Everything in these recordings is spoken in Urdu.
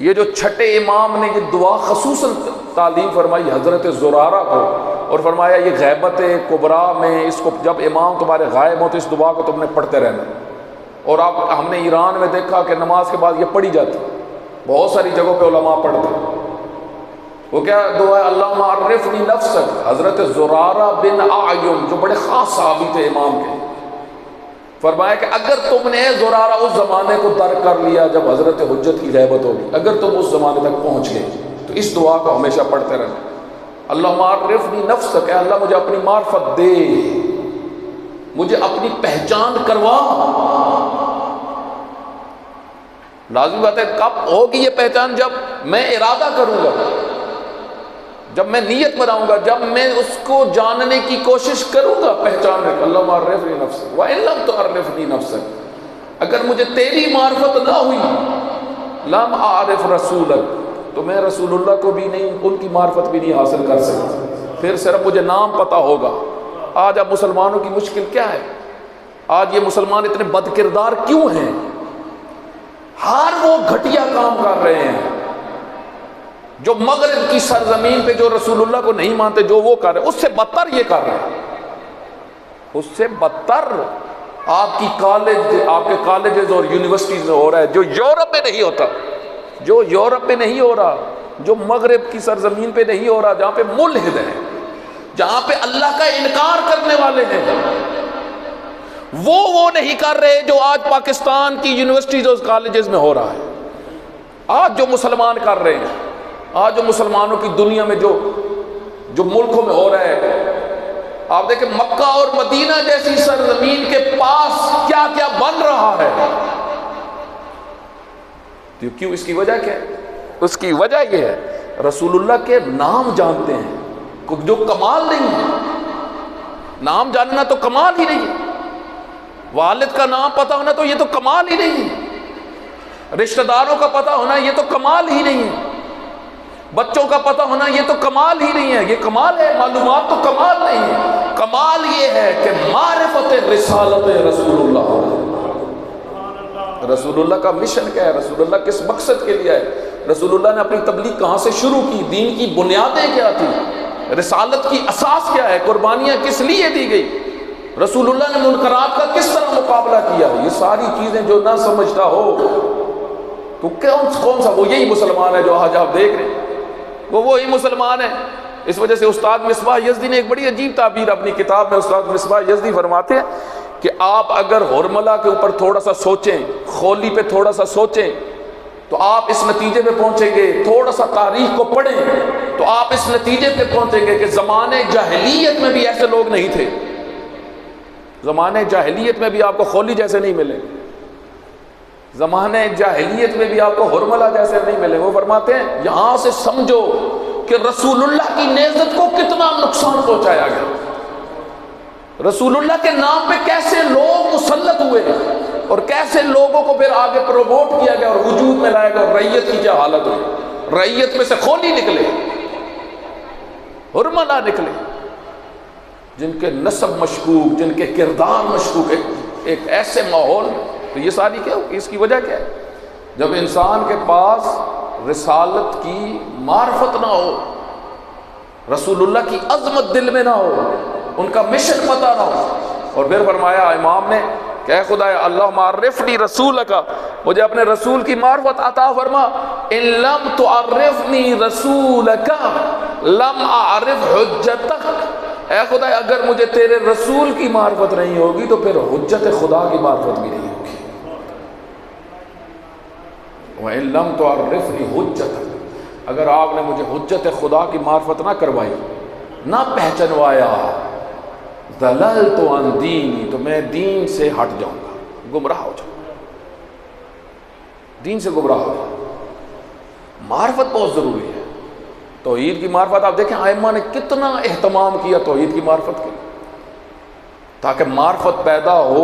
یہ جو چھٹے امام نے یہ دعا خصوصاً تعلیم فرمائی حضرت زرارہ کو، اور فرمایا یہ غیبت کبریٰ میں اس کو جب امام تمہارے غائب ہو تو اس دعا کو تم نے پڑھتے رہنا۔ اور ہم نے ایران میں دیکھا کہ نماز کے بعد یہ پڑھی جاتی، بہت ساری جگہوں پہ علماء پڑھتے۔ وہ کیا دعا ہے؟ اللہم عرفنی نفسک۔ حضرت زرارہ بن اعین جو بڑے خاص صحابی تھے امام کے، فرمایا کہ اگر تم نے زرارہ اس زمانے کو درک کر لیا جب حضرت حجت کی غیبت ہوگی، اگر تم اس زمانے تک پہنچ گئے تو اس دعا کو ہمیشہ پڑھتے رہنا۔ اللہم عرفنی نفسک، اے اللہ مجھے اپنی معرفت دے، مجھے اپنی پہچان کروا۔ لازمی بات ہے کب ہوگی یہ پہچان؟ جب میں ارادہ کروں گا، جب میں نیت بناؤں گا، جب میں اس کو جاننے کی کوشش کروں گا پہچاننے کا۔ اللہم عرفنی نفسک وَإِن لَمْ تُعَرِّفْنِی نَفْسَکَ، اگر مجھے تیری معرفت نہ ہوئی، لم اعرف رسولک، تو میں رسول اللہ کو بھی نہیں، ان کی معرفت بھی نہیں حاصل کر سکتا، پھر صرف مجھے نام پتہ ہوگا۔ آج اب مسلمانوں کی مشکل کیا ہے؟ آج یہ مسلمان اتنے بد کردار کیوں ہیں؟ ہر وہ گھٹیا کام کر رہے ہیں جو مغرب کی سرزمین پہ جو رسول اللہ کو نہیں مانتے، جو وہ کر رہے ہیں اس سے بدتر یہ کر رہے ہیں، اس سے بدتر آپ کے کالجز اور یونیورسٹیز میں ہو رہا ہے، جو یورپ میں نہیں ہوتا، جو یورپ میں نہیں ہو رہا، جو مغرب کی سرزمین پہ نہیں ہو رہا، جہاں پہ ملحد ہیں، جہاں پہ اللہ کا انکار کرنے والے ہیں، وہ نہیں کر رہے جو آج پاکستان کی یونیورسٹیز اور کالجز میں ہو رہا ہے۔ آج جو مسلمان کر رہے ہیں، آج جو مسلمانوں کی دنیا میں جو ملکوں میں ہو رہا ہے، آپ دیکھیں مکہ اور مدینہ جیسی سرزمین کے پاس کیا کیا بن رہا ہے۔ کیوں؟ اس کی وجہ کیا ہے؟ اس کی وجہ یہ ہے رسول اللہ کے نام جانتے ہیں، جو کمال نہیں ہے۔ نام جاننا تو کمال ہی نہیں ہے، والد کا نام پتہ ہونا تو یہ تو کمال ہی نہیں ہے، رشتہ داروں کا پتہ ہونا یہ تو کمال ہی نہیں ہے، بچوں کا پتہ ہونا یہ تو کمال ہی نہیں ہے۔ یہ کمال ہے؟ معلومات تو کمال نہیں ہے، کمال یہ ہے کہ معرفت رسالت رسول اللہ۔ رسول اللہ کا مشن کیا ہے؟ رسول اللہ کس مقصد کے لیے ہے؟ رسول اللہ نے اپنی تبلیغ کہاں سے شروع کی؟ دین کی بنیادیں کیا تھی؟ رسالت کی اساس کیا ہے؟ قربانیاں کس لیے دی گئی؟ رسول اللہ نے منکرات کا کس طرح مقابلہ کیا؟ یہ ساری چیزیں جو نہ سمجھتا ہو تو کون سا وہ یہی مسلمان ہے جو آج آپ دیکھ رہے ہیں، وہ وہی مسلمان ہے۔ اس وجہ سے استاد مصباح یزدی نے ایک بڑی عجیب تعبیر اپنی کتاب میں، استاد مصباح یزدی فرماتے ہیں کہ آپ اگر ہرملہ کے اوپر تھوڑا سا سوچیں، خولی پہ تھوڑا سا سوچیں تو آپ اس نتیجے پہ پہنچیں گے، تھوڑا سا تاریخ کو پڑھیں تو آپ اس نتیجے پہ پہنچیں گے کہ زمانے جاہلیت میں بھی ایسے لوگ نہیں تھے، زمانے جاہلیت میں بھی آپ کو خولی جیسے نہیں ملے، زمانے جاہلیت میں بھی آپ کو ہرملہ جیسے نہیں ملے۔ وہ فرماتے ہیں یہاں سے سمجھو کہ رسول اللہ کی نعزت کو کتنا نقصان پہنچایا گیا، رسول اللہ کے نام پہ کیسے لوگ مسلط ہوئے اور کیسے لوگوں کو پھر آگے پروموٹ کیا گیا اور وجود میں لایا گیا، اور رعیت کی کیا حالت ہوئی، رعیت میں سے خولی نکلے، ہرملہ نکلے، جن کے نسب مشکوک، جن کے کردار مشکوک، ایک ایسے ماحول میں۔ تو یہ ساری کیا ہوگی؟ اس کی وجہ کیا ہے؟ جب انسان کے پاس رسالت کی معرفت نہ ہو، رسول اللہ کی عظمت دل میں نہ ہو، ان کا مشن پتہ نہ ہو۔ اور پھر فرمایا امام نے کہ اے خدایا اللہم عرفنی رسولک، مجھے اپنے رسول کی معرفت عطا فرما۔ ان لم تعرفنی رسولک لم اعرف حجتک، اے خدا اگر مجھے تیرے رسول کی معرفت نہیں ہوگی تو پھر حجت خدا کی معرفت بھی نہیں ہوگی۔ وَإِن لَمْ تُعَرِّفْنِي حُجَّتَكَ، اگر آپ نے مجھے حجت خدا کی معرفت نہ کروائی، نہ پہچنوایا، ضللت عن دینی، تو میں دین سے ہٹ جاؤں گا، گمراہ ہو جاؤں گا، دین سے گمراہ ہو جاؤں گا۔ معرفت بہت ضروری ہے۔ توحید کی معرفت آپ دیکھیں ائمہ نے کتنا اہتمام کیا توحید کی معرفت کے، تاکہ معرفت پیدا ہو،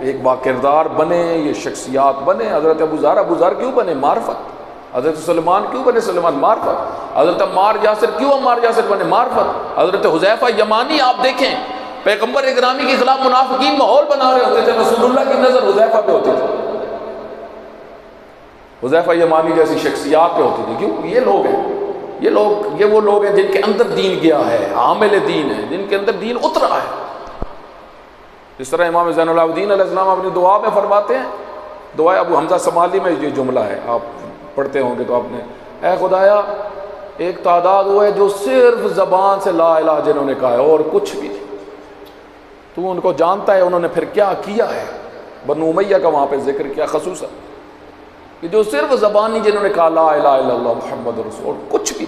ایک باکردار بنے، یہ شخصیات بنے۔ حضرت ابو ذر کیوں بنے؟ معرفت۔ حضرت سلیمان کیوں بنے سلیمان؟ معرفت۔ حضرت عمار یاسر کیوں عمار یاسر بنے؟ معرفت۔ حضرت حذیفہ یمانی آپ دیکھیں پیغمبر اکرامی کے خلاف منافقین ماحول بنا رہے ہوتے تھے، رسول اللہ کی نظر حذیفہ پہ ہوتی تھی، حذیفہ یمانی جیسی شخصیات پہ ہوتی تھی. کیوں؟ یہ لوگ ہیں، یہ وہ لوگ ہیں جن کے اندر دین گیا ہے، حامل دین ہے، جن کے اندر دین اترا ہے. جس طرح امام زین العابدین علیہ السلام اپنی دعا میں فرماتے ہیں، دعائے ابو حمزہ سمالی میں یہ جملہ ہے، آپ پڑھتے ہوں گے تو آپ نے، اے خدایا ایک تعداد وہ ہے جو صرف زبان سے لا الہ جنہوں نے کہا ہے اور کچھ بھی نہیں، تو ان کو جانتا ہے انہوں نے پھر کیا کیا ہے. بنو امیہ کا وہاں پہ ذکر کیا خصوصا کہ جو صرف زبانی جنہوں نے کہا لا الہ الا اللہ محمد رسول، کچھ بھی